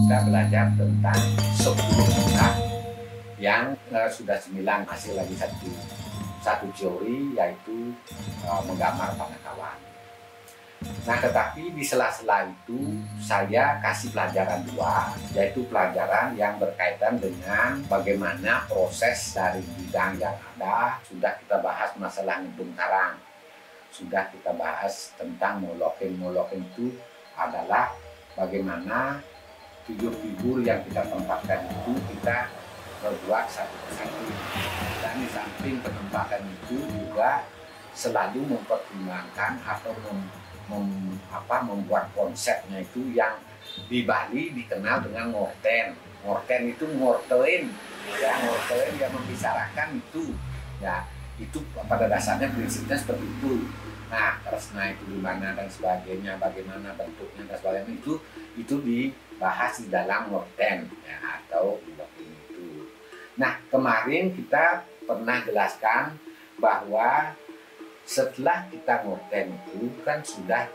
kita belajar tentang 10 tingkah yang sudah 9, masih lagi satu teori, yaitu menggambar pengetahuan. Nah, tetapi di sela-sela itu saya kasih pelajaran 2, yaitu pelajaran yang berkaitan dengan bagaimana proses dari bidang yang ada. Sudah kita bahas masalah ngedung karang, sudah kita bahas tentang molokin. Molokin itu adalah bagaimana figur-figur yang kita tempatkan itu kita berbuat satu persatu. Dan di samping penempatan itu juga selalu mempertimbangkan atau membuat konsepnya itu yang di Bali dikenal dengan ngorten. Ngorten itu ngortein, ya, ngortein yang membicarakan itu, ya, itu pada dasarnya prinsipnya seperti itu. Nah, resna itu di mana dan sebagainya, bagaimana bentuknya dan sebagainya, itu dibahas di dalam ngorten, ya, atau itu. Nah, kemarin kita pernah jelaskan bahwa setelah kita ngorten itu kan sudah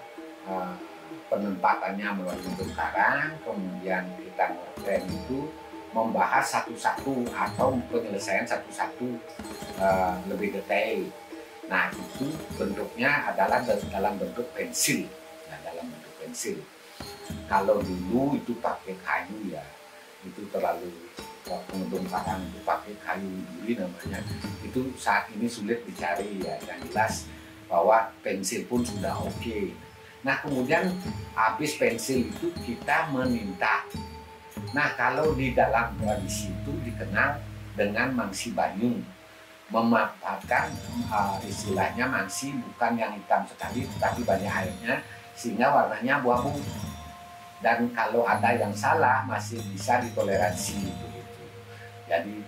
penempatannya melalui bentuk karang, kemudian kita ngorten itu membahas satu-satu atau penyelesaian satu-satu lebih detail. Nah, itu bentuknya adalah dalam bentuk pensil. Nah, dalam bentuk pensil. Kalau dulu itu pakai kayu, ya, itu terlalu pengedung karang itu pakai kayu duri namanya, itu saat ini sulit dicari, ya. Yang jelas bahwa pensil pun sudah oke. Nah, kemudian habis pensil itu kita meminta. Nah, kalau di dalam tradisi itu dikenal dengan mangsi banyu, memanfaatkan istilahnya mangsi bukan yang hitam sekali tetapi banyak airnya sehingga warnanya abu-abu. Dan kalau ada yang salah masih bisa ditoleransi begitu. Jadi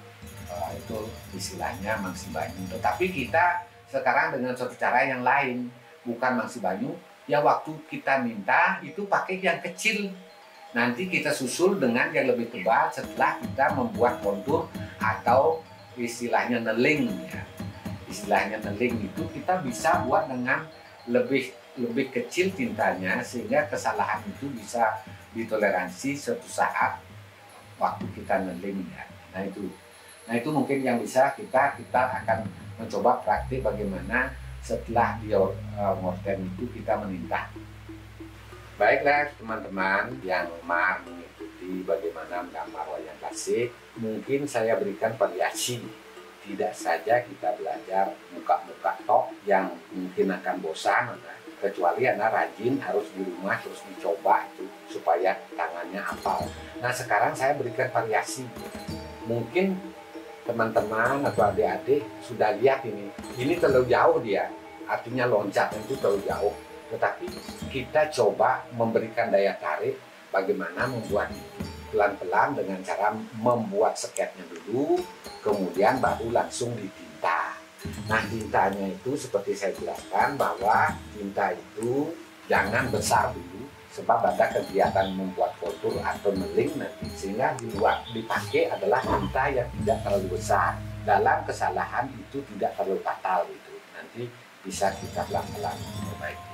itu istilahnya mangsi banyu. Tetapi kita sekarang dengan suatu cara yang lain, bukan mangsi banyu, ya waktu kita minta itu pakai yang kecil. Nanti kita susul dengan yang lebih tebal setelah kita membuat kontur atau istilahnya neling, ya. Istilahnya neling itu kita bisa buat dengan lebih kecil tintanya sehingga kesalahan itu bisa ditoleransi suatu saat waktu kita neling, ya. Nah itu mungkin yang bisa kita akan mencoba praktik bagaimana setelah di ngorten itu kita menintah. Baiklah teman-teman yang gemar mengikuti bagaimana menggambar wayang klasik, mungkin saya berikan variasi. Tidak saja kita belajar muka-muka tok yang mungkin akan bosan, kecuali Anda rajin harus di rumah terus dicoba itu supaya tangannya hafal. Nah, sekarang saya berikan variasi. Mungkin teman-teman atau adik-adik sudah lihat ini terlalu jauh dia, artinya loncatnya itu terlalu jauh. Tetapi kita coba memberikan daya tarik bagaimana membuat pelan-pelan dengan cara membuat sketnya dulu, kemudian baru langsung ditinta. Nah, tintanya itu seperti saya jelaskan bahwa tinta itu jangan besar dulu, sebab ada kegiatan membuat kontur atau meling nanti, sehingga dipakai adalah tinta yang tidak terlalu besar. Dalam kesalahan itu tidak terlalu fatal itu, nanti bisa kita pelan-pelan memperbaiki.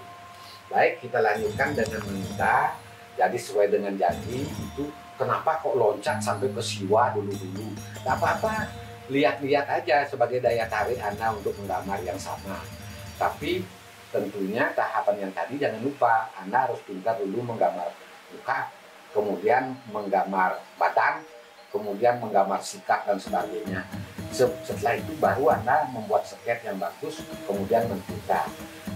Baik, kita lanjutkan dengan meminta. Jadi sesuai dengan janji itu, kenapa kok loncat sampai ke siwa dulu-dulu? Tidak apa-apa, lihat-lihat aja sebagai daya tarik Anda untuk menggambar yang sama. Tapi tentunya tahapan yang tadi jangan lupa, Anda harus pintar dulu menggambar muka, kemudian menggambar badan, kemudian menggambar sikap dan sebagainya. Setelah itu baru Anda membuat sket yang bagus, kemudian mentinta.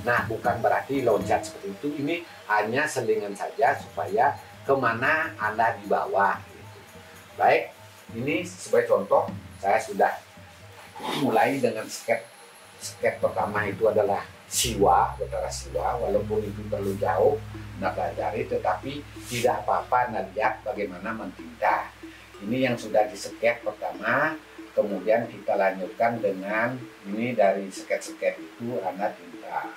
Nah, bukan berarti loncat seperti itu, ini hanya selingan saja supaya kemana Anda dibawa. Gitu. Baik, ini sebagai contoh, saya sudah mulai dengan sket pertama itu adalah siwa, utara siwa, walaupun itu terlalu jauh Anda pelajari, tetapi tidak apa-apa Anda lihat bagaimana mentinta. Ini yang sudah di sket pertama, kemudian kita lanjutkan dengan ini dari sket-sket itu Anda tinta.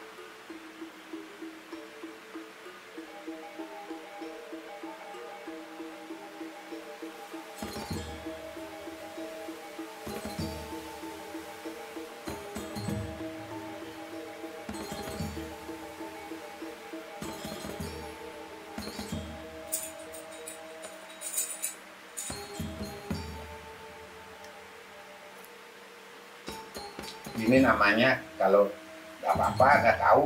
Ini namanya, kalau nggak apa-apa, nggak tahu,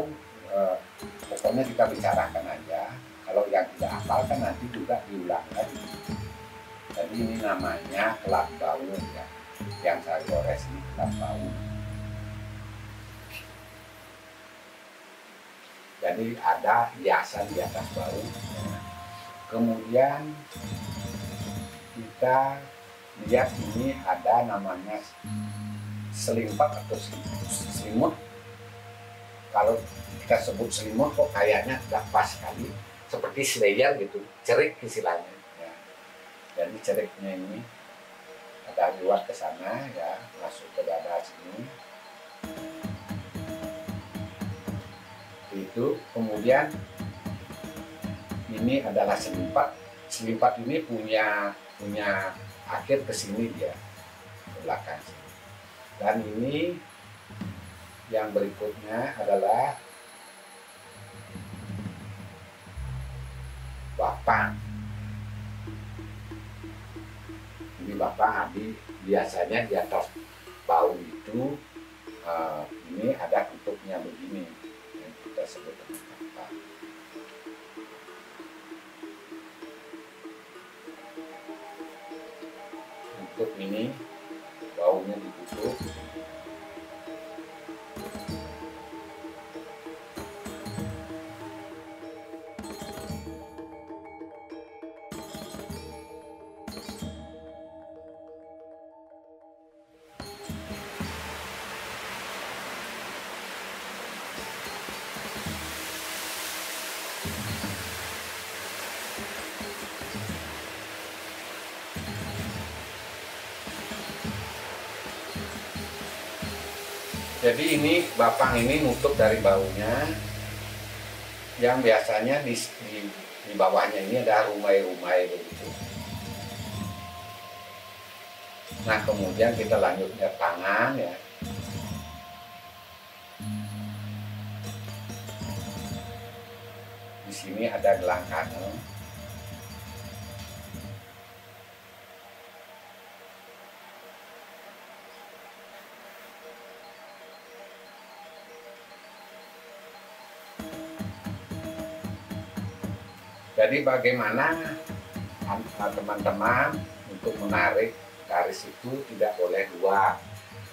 pokoknya kita bicarakan aja. Kalau yang tidak hafal kan nanti juga diulang lagi. Jadi ini namanya kelat baung ya. Yang saya gores ini kelat baung. Jadi ada hiasan di atas baung. Kemudian kita lihat ini ada namanya selimpat atau selimut. Kalau kita sebut selimut kok kayaknya tidak pas sekali, seperti slayer gitu, cerik istilahnya ya. Jadi ceriknya ini ada lewat ke sana ya, masuk ke dada sini itu. Kemudian ini adalah selimpat. Selimpat ini punya akhir ke sini, dia ke belakang sini. Dan ini yang berikutnya adalah bapang. Ini bapang, biasanya di atas baung itu ini ada tutupnya begini yang kita sebut dengan bapang. Untuk ini baungnya ditutup. Jadi ini bapang ini nutup dari baunya, yang biasanya di bawahnya ini ada rumai-rumai begitu. Nah kemudian kita lanjut ke tangan ya. Di sini ada gelang kanel. Jadi bagaimana teman-teman untuk menarik garis itu tidak boleh dua,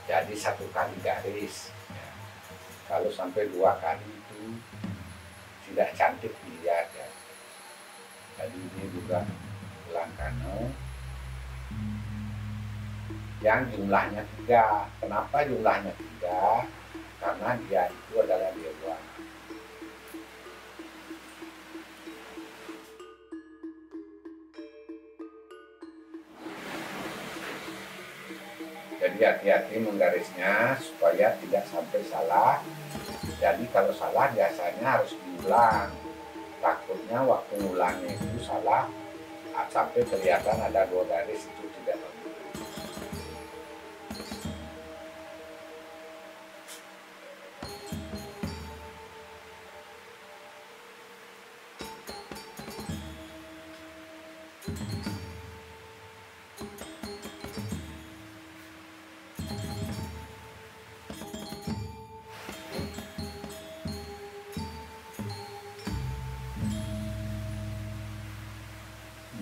jadi satu kali garis ya. Kalau sampai dua kali itu tidak cantik dilihat ya. Jadi ini juga gelang kanel yang jumlahnya 3. Kenapa jumlahnya 3? Karena dia itu adalah dewa. Jadi hati-hati menggarisnya supaya tidak sampai salah. Jadi kalau salah biasanya harus diulang. Takutnya waktu ngulangnya itu salah, sampai kelihatan ada 2 garis, itu tidak bagus.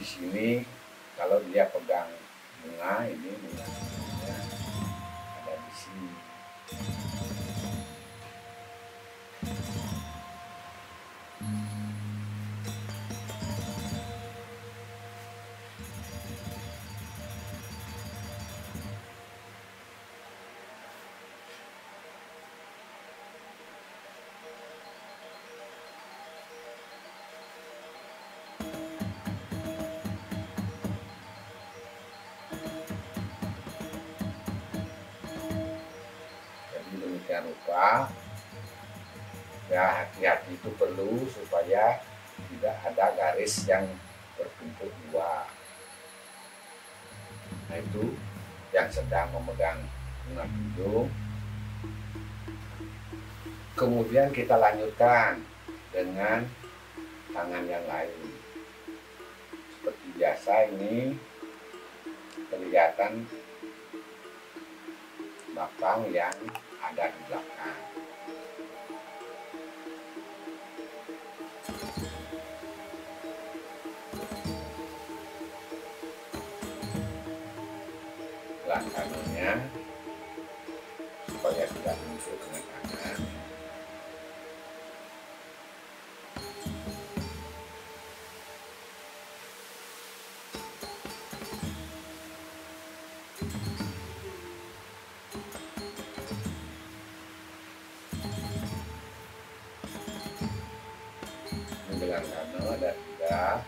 Di sini kalau dia pegang bunga, ini bunganya ada di sini. Demikian rupa ya, hati-hati itu perlu supaya tidak ada garis yang bertumpuk 2. Nah itu yang sedang memegang bunga tunjung. Kemudian kita lanjutkan dengan tangan yang lain. Seperti biasa ini kelihatan bapang yang ada di belakang. Belah kanannya supaya tidak muncul dengan kanan. Menjelang kanan ada 3.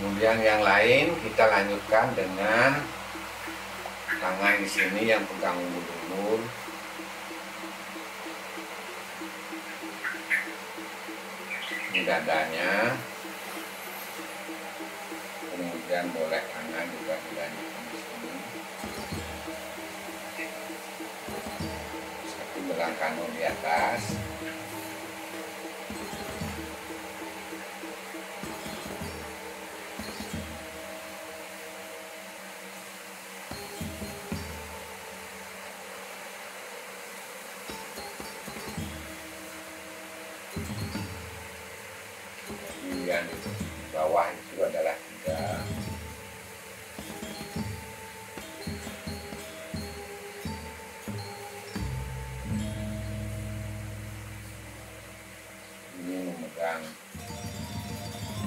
Kemudian yang lain kita lanjutkan dengan tangan di sini yang pegang ulur. Ini dadanya. Kemudian boleh tangan juga dilanjutkan di sini. Satu belang kanan di atas. Kemudian di bawah itu adalah 3. Ini memegang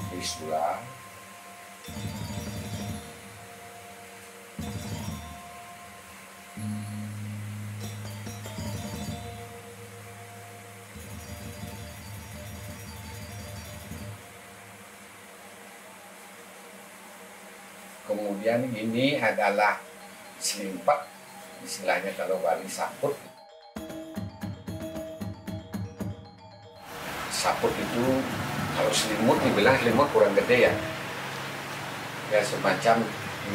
trisula. Kemudian ini adalah selimpat, istilahnya kalau Bali saput. Saput itu kalau selimut dibilang selimut kurang gede ya. Ya semacam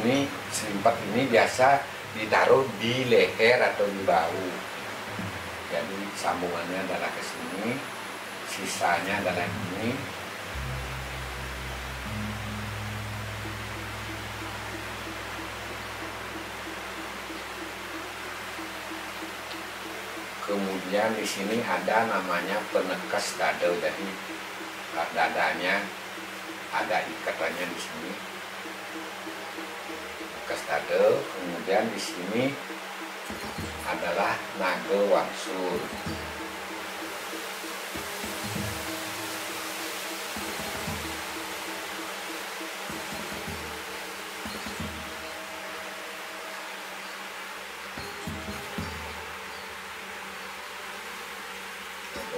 ini selimpat ini biasa ditaruh di leher atau di bahu. Jadi sambungannya adalah ke sini, sisanya adalah ini. Kemudian di sini ada namanya penekas dada, jadi dadanya ada ikatannya di sini. Penekas dada. Kemudian di sini adalah naga wangsul.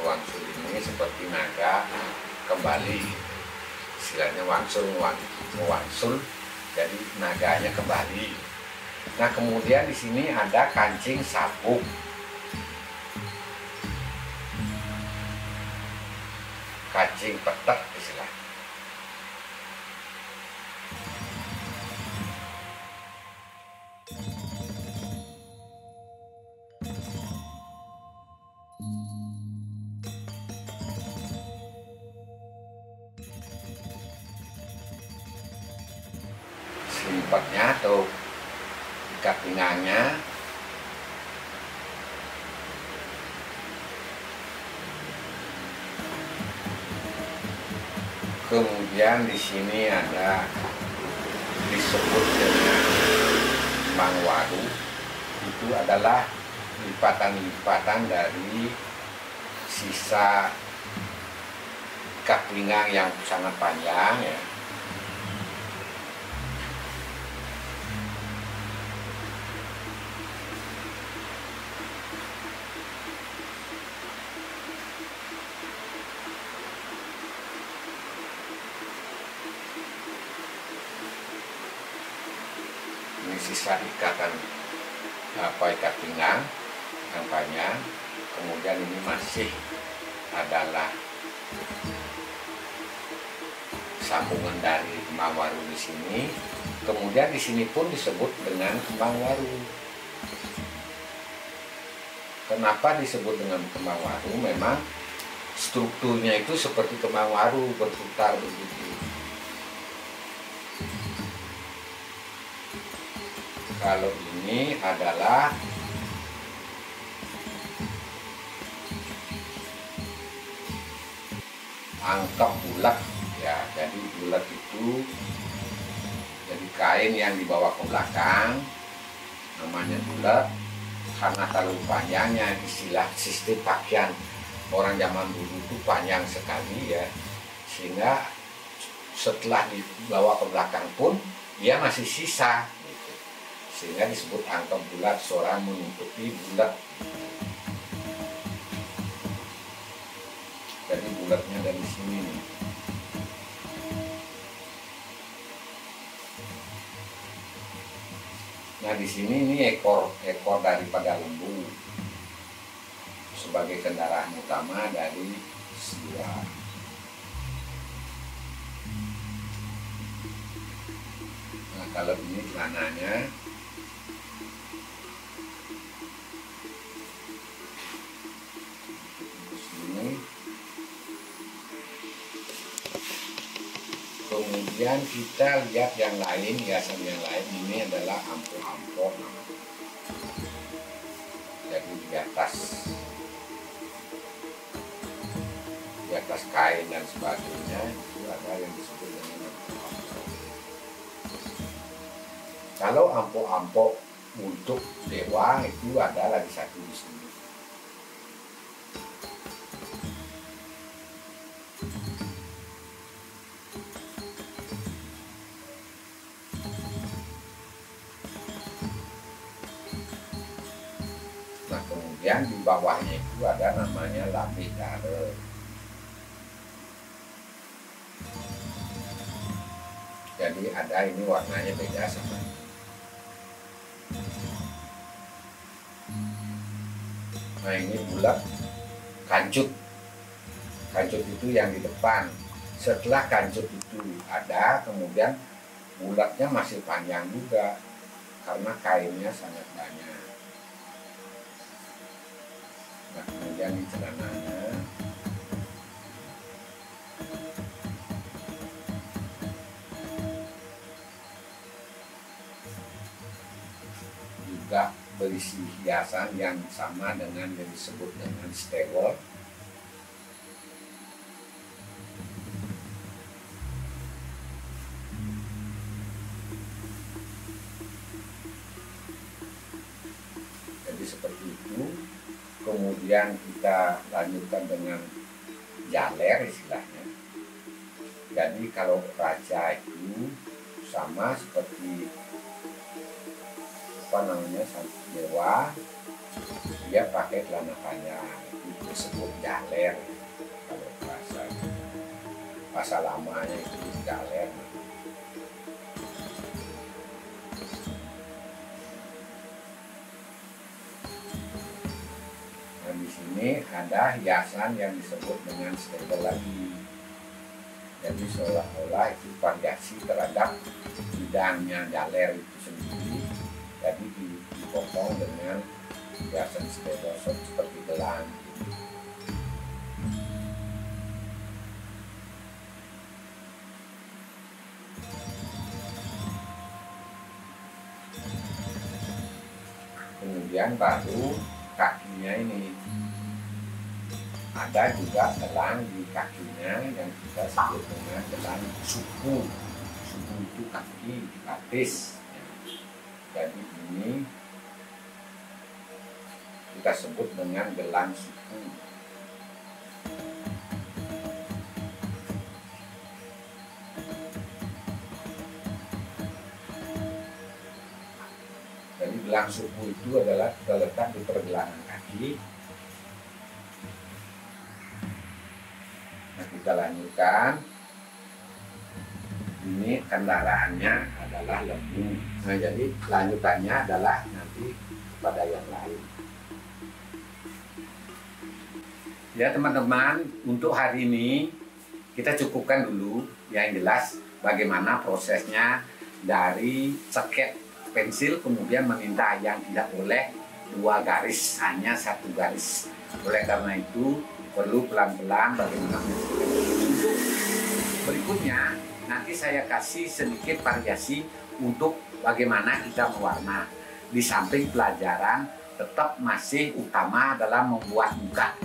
Wangsul ini seperti naga kembali, istilahnya wangsul, jadi naganya kembali. Nah kemudian di sini ada kancing sabuk, kancing petek istilah. Selimpatnya atau ikat pinggangnya. Kemudian di sini ada disebut dengan mangwaru. Itu adalah lipatan-lipatan dari sisa ikat pinggang yang sangat panjang ya. Ini sisa ikatan ikat pinggang yang panjang. Kemudian ini masih adalah sambungan dari kembang waru di sini. Kemudian di sini pun disebut dengan kembang waru. Kenapa disebut dengan kembang waru? Memang strukturnya itu seperti kembang waru, berputar begitu. Kalau ini adalah angkep bulat ya, jadi bulat itu jadi kain yang dibawa ke belakang, namanya bulat karena terlalu panjangnya. Istilah sistem pakaian orang zaman dulu itu panjang sekali ya, sehingga setelah dibawa ke belakang pun dia masih sisa gitu. Sehingga disebut angkep bulat, seorang menutupi bulat. Jadi bulatnya dari sini nih. Nah di sini ini ekor daripada lembu sebagai kendaraan utama dari siwa. Nah kalau ini celananya, kemudian kita lihat yang lain, hiasan yang lain. Ini adalah ampo-ampo. Jadi di atas kain dan sebagainya itu ada yang disebut dengan ampo-ampo. Kalau ampo-ampo untuk dewa itu ada lagi satu di sini. Nah kemudian di bawahnya itu ada namanya lapidare. Jadi ada ini warnanya beda sama ini. Nah ini bulat kancut. Kancut itu yang di depan. Setelah kancut itu ada, kemudian bulatnya masih panjang juga karena kainnya sangat banyak. Nah kemudian di celananya juga berisi hiasan yang sama dengan yang disebut dengan stewel. Jadi seperti itu. Kemudian kita lanjutkan dengan jaler istilahnya. Jadi kalau raja itu sama seperti apa namanya, dewa, dia pakai celana panjang, itu disebut jaler. Kalau bahasa lamanya itu jaler. Nah di sini ada hiasan yang disebut dengan stempel lagi. Jadi seolah-olah itu variasi terhadap bidangnya jaler itu sendiri. Jadi dipotong dengan hiasan stempel seperti gelang. Kemudian baru kakinya ini ada juga gelang di kakinya yang kita sebut dengan gelang suku. Suku itu kaki, batis. Jadi ini kita sebut dengan gelang suku. gelang suku itu adalah kita letak di pergelangan kaki. Nah, kita lanjutkan. Ini kendaraannya adalah lembu. Nah, jadi lanjutannya adalah nanti pada yang lain. Ya teman-teman, untuk hari ini kita cukupkan dulu. Yang jelas bagaimana prosesnya dari sket pensil kemudian meminta yang tidak boleh 2 garis, hanya 1 garis. Oleh karena itu perlu pelan-pelan bagaimana menyelesaikan. Untuk berikutnya nanti saya kasih sedikit variasi untuk bagaimana kita mewarna. Di samping pelajaran tetap masih utama dalam membuat muka.